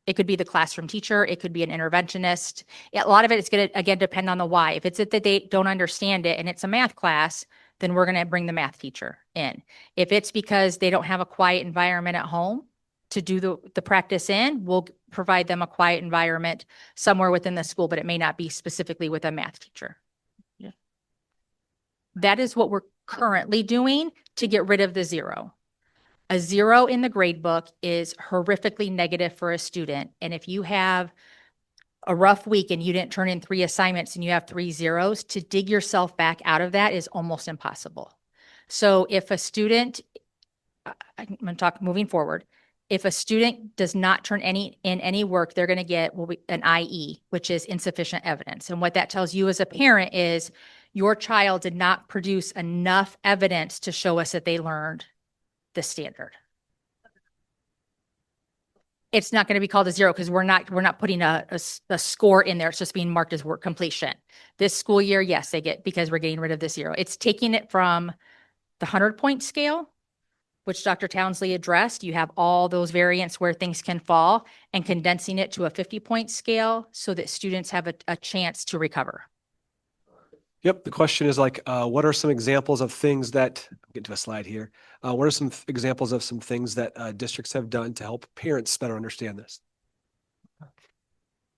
It could be the classroom teacher. It could be an interventionist. A lot of it is going to, again, depend on the why. If it's that they don't understand it and it's a math class, then we're going to bring the math teacher in. If it's because they don't have a quiet environment at home to do the practice in, we'll provide them a quiet environment somewhere within the school, but it may not be specifically with a math teacher. Yeah. That is what we're currently doing to get rid of the 0. A 0 in the grade book is horrifically negative for a student. And if you have a rough week and you didn't turn in 3 assignments and you have 3 zeros, to dig yourself back out of that is almost impossible. So if a student, I'm going to talk moving forward, if a student does not turn in any work, they're going to get an IE, which is insufficient evidence. And what that tells you as a parent is your child did not produce enough evidence to show us that they learned the standard. It's not going to be called a 0 because we're not putting a score in there. It's just being marked as work completion. This school year, yes, they get, because we're getting rid of the 0. It's taking it from the 100-point scale, which Dr. Townsley addressed. You have all those variants where things can fall, and condensing it to a 50-point scale so that students have a chance to recover. Yep. The question is like, what are some examples of things that, I'll get to a slide here. What are some examples of some things that districts have done to help parents better understand this?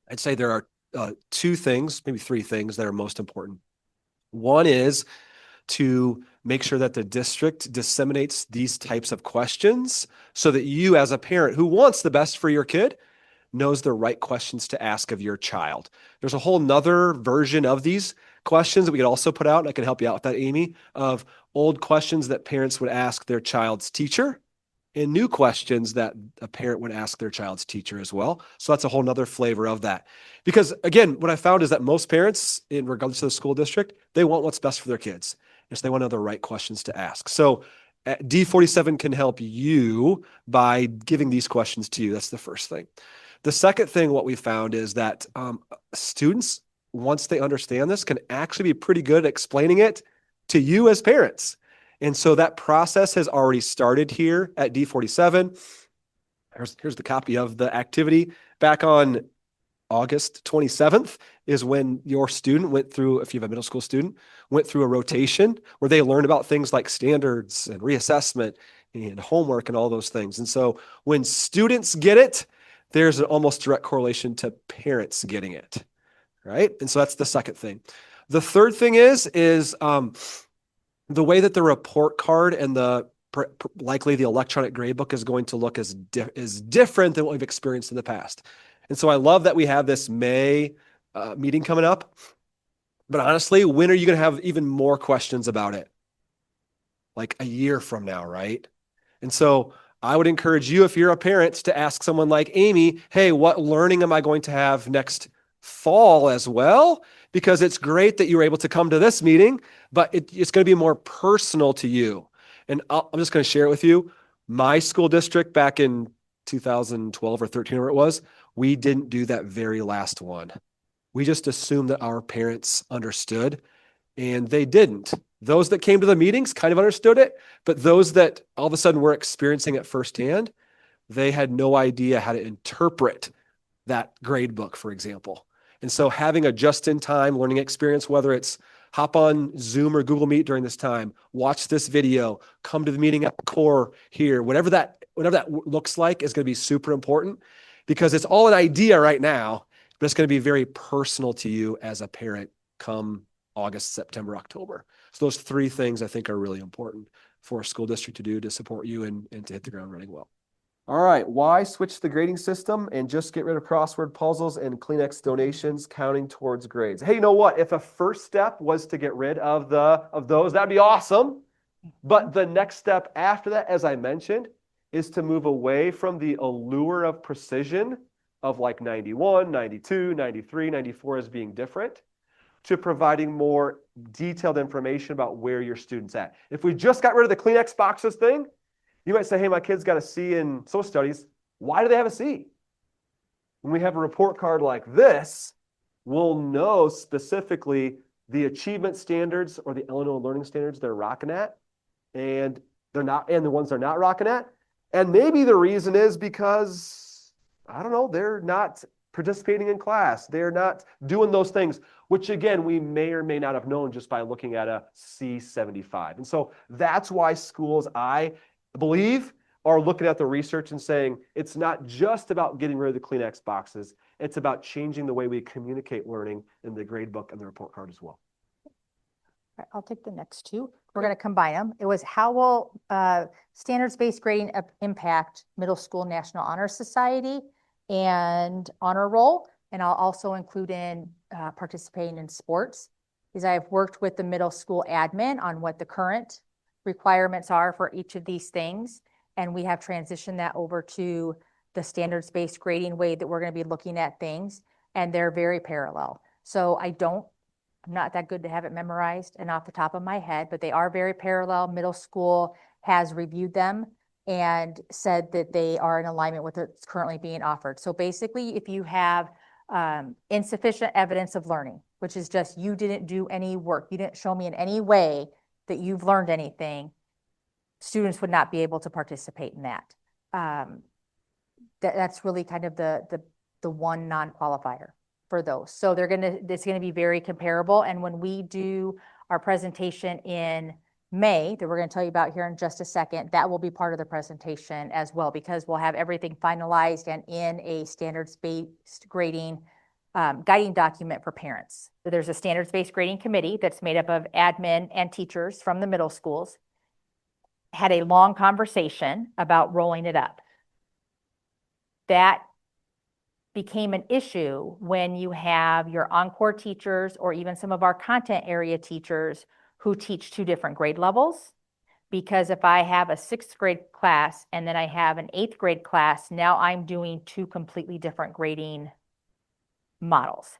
I'd say there are 2 things, maybe 3 things that are most important. One is to make sure that the district disseminates these types of questions so that you as a parent who wants the best for your kid knows the right questions to ask of your child. There's a whole nother version of these questions that we could also put out, and I can help you out with that, Amy, of old questions that parents would ask their child's teacher and new questions that a parent would ask their child's teacher as well. So that's a whole nother flavor of that. Because again, what I found is that most parents, in regards to the school district, they want what's best for their kids. And so they want to know the right questions to ask. So D47 can help you by giving these questions to you. That's the first thing. The second thing, what we found is that students, once they understand this, can actually be pretty good at explaining it to you as parents. And so that process has already started here at D47. Here's the copy of the activity. Back on August 27th is when your student went through, if you have a middle school student, went through a rotation where they learned about things like standards and reassessment and homework and all those things. And so when students get it, there's an almost direct correlation to parents getting it, right? And so that's the second thing. The third thing is the way that the report card and likely the electronic gradebook is going to look is different than what we've experienced in the past. And so I love that we have this May meeting coming up. But honestly, when are you going to have even more questions about it? Like a year from now, right? And so I would encourage you, if you're a parent, to ask someone like Amy, hey, what learning am I going to have next fall as well? Because it's great that you were able to come to this meeting, but it's going to be more personal to you. And I'm just going to share it with you. My school district back in 2012 or 13, where it was, we didn't do that very last one. We just assumed that our parents understood, and they didn't. Those that came to the meetings kind of understood it, but those that all of a sudden were experiencing it firsthand, they had no idea how to interpret that grade book, for example. And so having a just-in-time learning experience, whether it's hop on Zoom or Google Meet during this time, watch this video, come to the meeting at the core here, whatever that looks like is going to be super important, because it's all an idea right now, but it's going to be very personal to you as a parent come August, September, October. So those three things I think are really important for a school district to do to support you and to hit the ground running well. All right, why switch the grading system and just get rid of crossword puzzles and Kleenex donations counting towards grades? Hey, you know what? If a first step was to get rid of those, that'd be awesome. But the next step after that, as I mentioned, is to move away from the allure of precision of like 91, 92, 93, 94 as being different, to providing more detailed information about where your student's at. If we just got rid of the Kleenex boxes thing, you might say, hey, my kid's got a C in social studies. Why do they have a C? When we have a report card like this, we'll know specifically the achievement standards or the Illinois learning standards they're rocking at, and they're not, and the ones they're not rocking at. And maybe the reason is because, I don't know, they're not participating in class. They're not doing those things, which again, we may or may not have known just by looking at a C75. And so that's why schools, I believe, are looking at the research and saying, it's not just about getting rid of the Kleenex boxes. It's about changing the way we communicate learning in the grade book and the report card as well. Right, I'll take the next two. We're going to combine them. It was how will standards-based grading impact middle school National Honor Society and honor roll. And I'll also include in participating in sports, because I've worked with the middle school admin on what the current requirements are for each of these things. And we have transitioned that over to the standards-based grading way that we're going to be looking at things. And they're very parallel. So I'm not that good to have it memorized and off the top of my head, but they are very parallel. Middle school has reviewed them and said that they are in alignment with what's currently being offered. So basically, if you have insufficient evidence of learning, which is just you didn't do any work, you didn't show me in any way that you've learned anything, students would not be able to participate in that. That's really kind of the one non-qualifier for those. So it's gonna be very comparable. And when we do our presentation in May, that we're gonna tell you about here in just a second, that will be part of the presentation as well, because we'll have everything finalized and in a standards-based grading guiding document for parents. So there's a standards-based grading committee that's made up of admin and teachers from the middle schools, had a long conversation about rolling it up. That became an issue when you have your encore teachers or even some of our content area teachers who teach two different grade levels. Because if I have a 6th grade class and then I have an 8th grade class, now I'm doing two completely different grading models.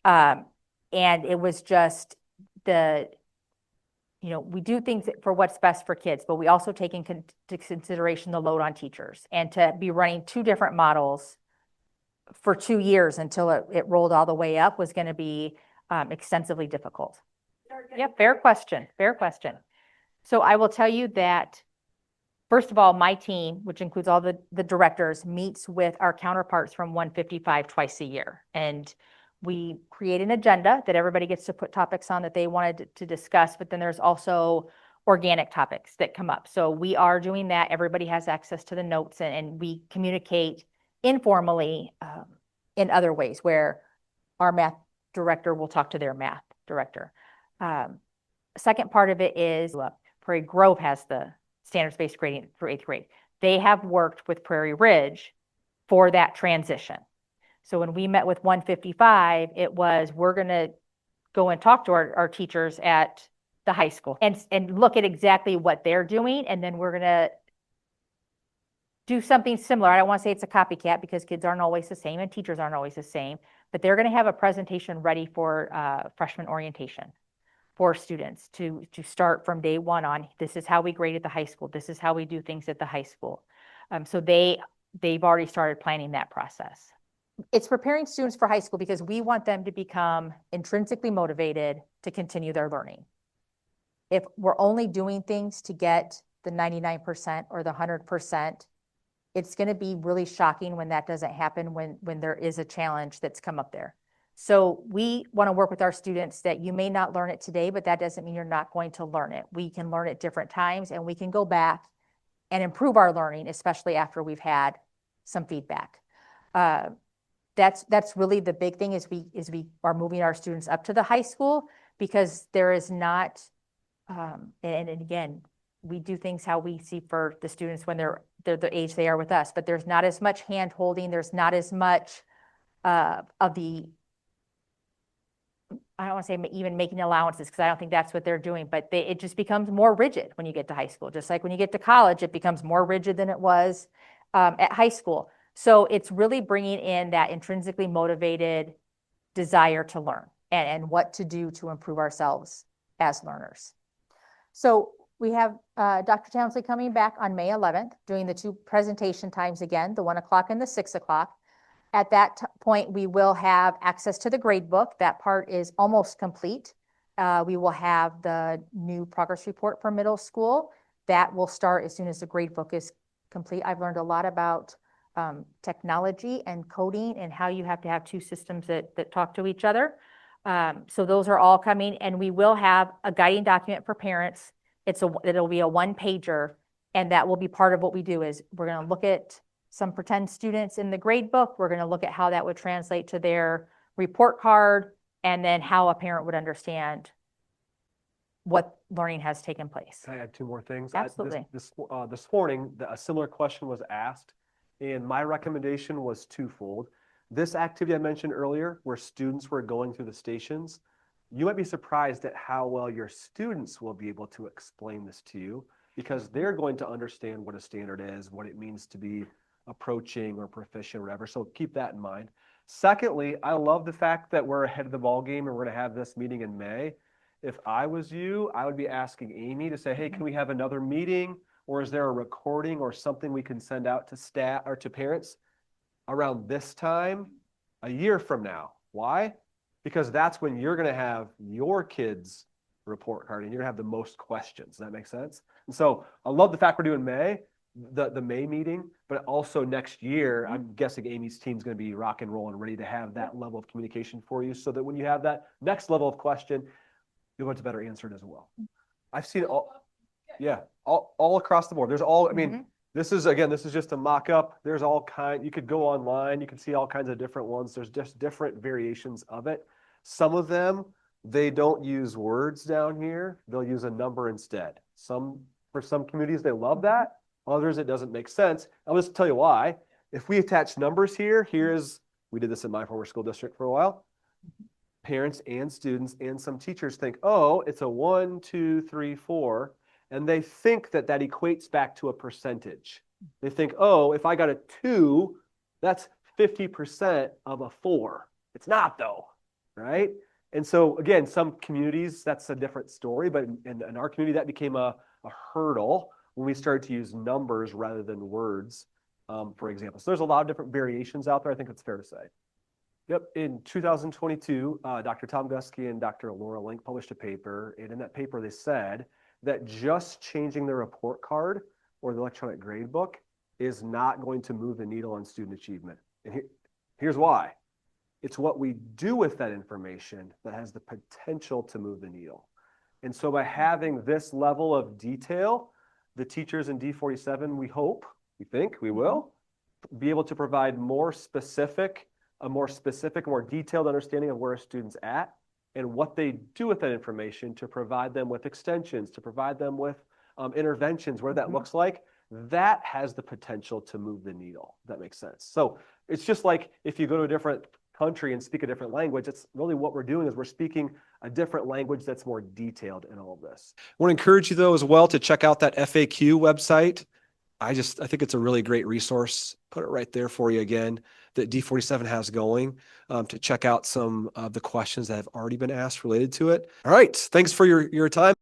And it was just we do things for what's best for kids, but we also take into consideration the load on teachers, and to be running two different models for 2 years until it rolled all the way up was going to be extensively difficult. Yeah, fair question. Fair question. So I will tell you that, first of all, my team, which includes all the directors, meets with our counterparts from 155 twice a year. And we create an agenda that everybody gets to put topics on that they wanted to discuss, but then there's also organic topics that come up. So we are doing that. Everybody has access to the notes, and we communicate informally in other ways, where our math director will talk to their math director. Second part of it is Prairie Grove has the standards-based grading for 8th grade. They have worked with Prairie Ridge for that transition. So when we met with 155, it was, we're going to go and talk to our teachers at the high school and look at exactly what they're doing. And then we're going to do something similar. I don't want to say it's a copycat because kids aren't always the same and teachers aren't always the same, but they're going to have a presentation ready for freshman orientation for students to start from day one on. This is how we grade at the high school. This is how we do things at the high school. So they've already started planning that process. It's preparing students for high school because we want them to become intrinsically motivated to continue their learning. If we're only doing things to get the 99% or the 100%, it's going to be really shocking when that doesn't happen, when there is a challenge that's come up there. So we want to work with our students that you may not learn it today, but that doesn't mean you're not going to learn it. We can learn at different times and we can go back and improve our learning, especially after we've had some feedback. That's really the big thing is we are moving our students up to the high school because there is not, and again, we do things how we see for the students when they're the age they are with us, but there's not as much hand holding. There's not as much of the, I don't want to say even making allowances because I don't think that's what they're doing, but it just becomes more rigid when you get to high school. Just like when you get to college, it becomes more rigid than it was at high school. So it's really bringing in that intrinsically motivated desire to learn and what to do to improve ourselves as learners. So we have Dr. Townsley coming back on May 11th, doing the 2 presentation times again, the 1 o'clock and the 6 o'clock. At that point, we will have access to the grade book. That part is almost complete. We will have the new progress report for middle school. That will start as soon as the grade book is complete. I've learned a lot about technology and coding and how you have to have 2 systems that talk to each other. So those are all coming, and we will have a guiding document for parents. It'll be a 1-pager, and that will be part of what we do is we're going to look at some pretend students in the grade book. We're going to look at how that would translate to their report card, and then how a parent would understand what learning has taken place. Can I add 2 more things? Absolutely. This morning, a similar question was asked, and my recommendation was twofold. This activity I mentioned earlier, where students were going through the stations, you might be surprised at how well your students will be able to explain this to you because they're going to understand what a standard is, what it means to be approaching or proficient or whatever. So keep that in mind. Secondly, I love the fact that we're ahead of the ball game and we're going to have this meeting in May. If I was you, I would be asking Amy to say, hey, can we have another meeting? Or is there a recording or something we can send out to staff or to parents around this time a year from now? Why? Because that's when you're going to have your kids' report card and you're going to have the most questions. Does that make sense? And so I love the fact we're doing May, the May meeting, but also next year, I'm guessing Amy's team's going to be rock and roll and ready to have that level of communication for you so that when you have that next level of question, you'll get to better answer it as well. I've seen it all, yeah, all across the board. There's all, I mean, this is just a mock-up. There's all kind, you could go online, you can see all kinds of different ones. There's just different variations of it. Some of them, they don't use words down here. They'll use a number instead. For some communities, they love that. Others, it doesn't make sense. I'll just tell you why. If we attach numbers here, we did this in my former school district for a while. Parents and students and some teachers think, oh, it's a 1, 2, 3, 4. And they think that equates back to a percentage. They think, oh, if I got a 2, that's 50% of a 4. It's not though, right? And so again, some communities, that's a different story, but in our community, that became a hurdle when we started to use numbers rather than words, for example. So there's a lot of different variations out there. I think it's fair to say. Yep, in 2022, Dr. Tom Gusky and Dr. Laura Link published a paper, and in that paper they said that just changing the report card or the electronic grade book is not going to move the needle on student achievement. And here's why. It's what we do with that information that has the potential to move the needle. And so by having this level of detail, the teachers in D47, we think we will be able to provide a more specific, more detailed understanding of where a student's at and what they do with that information to provide them with extensions, to provide them with interventions, where that looks like. That has the potential to move the needle. If that makes sense. So it's just like if you go to a different country and speak a different language, it's really what we're doing is we're speaking a different language that's more detailed in all of this. I want to encourage you though as well to check out that FAQ website. I think it's a really great resource. Put it right there for you again, that D47 has going, to check out some of the questions that have already been asked related to it. All right. Thanks for your time.